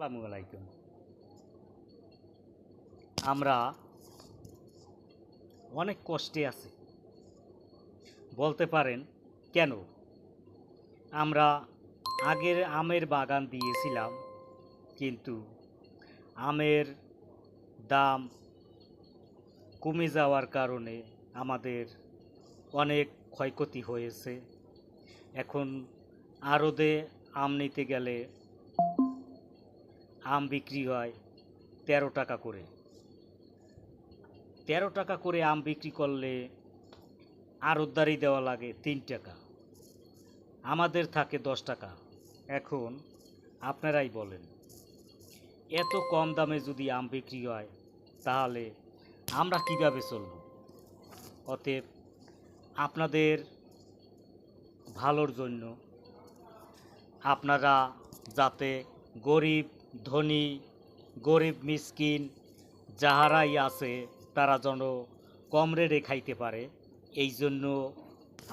আসসালামু আলাইকুম। আমরা অনেক কষ্টে আছি, বলতে পারেন কেন? আমরা আগের আমের বাগান দিয়েছিলাম, কিন্তু আমের দাম কমে যাওয়ার কারণে আমাদের অনেক ক্ষয়ক্ষতি হয়েছে। এখন আড়তে আম নিতে গেলে আম বিক্রি হয় 13 টাকা করে। 13 টাকা করে আম বিক্রি করলে আড়তদারি দেওয়া লাগে 3 টাকা, আমাদের থাকে 10 টাকা। এখন আপনারাই বলেন, এত কম দামে যদি আম বিক্রি হয় তাহলে আমরা কিভাবে চলব? অতএব আপনাদের ভালোর জন্য আপনারা যাতে গরিব ধনী, গরিব মিসকিন যাহারাই আছে তারা যেন কম রেটে খাইতে পারে, এই জন্য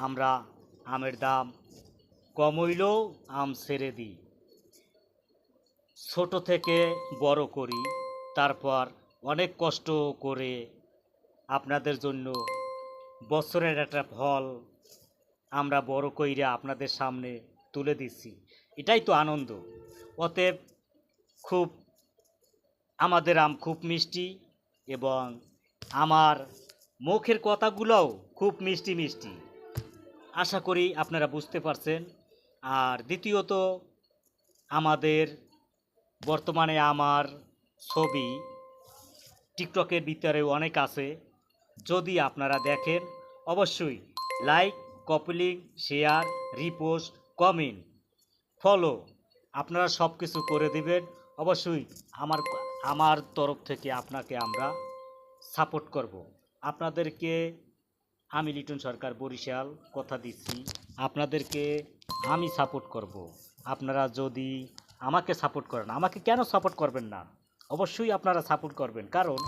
আমরা আমের দাম কম হইলেও আম ছেড়ে দিই, ছোট থেকে বড় করি, তারপর অনেক কষ্ট করে আপনাদের জন্য বছরের একটা ফল আমরা বড় কইরা আপনাদের সামনে তুলে দিচ্ছি। এটাই তো আনন্দ। অতএব খুব আমাদের আম খুব মিষ্টি, এবং আমার মুখের কথাগুলোও খুব মিষ্টি মিষ্টি। আশা করি আপনারা বুঝতে পারছেন। আর দ্বিতীয়ত, আমাদের বর্তমানে আমার ছবি টিকটকের ভিতরে অনেক আছে। যদি আপনারা দেখেন, অবশ্যই like, copy, share, repost, comment, follow আপনারা সব কিছু করে দিবেন। অবশ্যই আমার আমার তরফ থেকে আপনাকে আমরা সাপোর্ট করব। আপনাদেরকে আমি লিটন সরকার বরিশাল কথা দিচ্ছি, আপনাদেরকে আমি সাপোর্ট করব। আপনারা যদি আমাকে সাপোর্ট করেন, আমাকে কেন সাপোর্ট করবেন না? অবশ্যই আপনারা সাপোর্ট করবেন, কারণ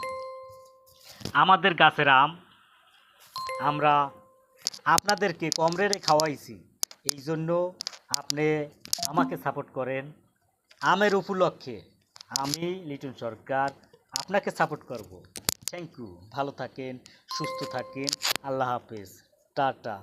আমাদের গাছের আম আমরা আপনাদেরকে কম রেটে খাওয়াইছি, এই জন্য আপনি আমাকে সাপোর্ট করেন। আমের উপলক্ষে আমি লিটন সরকার আপনাকে সাপোর্ট করব। Thank you. ভালো থাকেন, সুস্থ থাকেন। আল্লাহ হাফেজ, টাটা।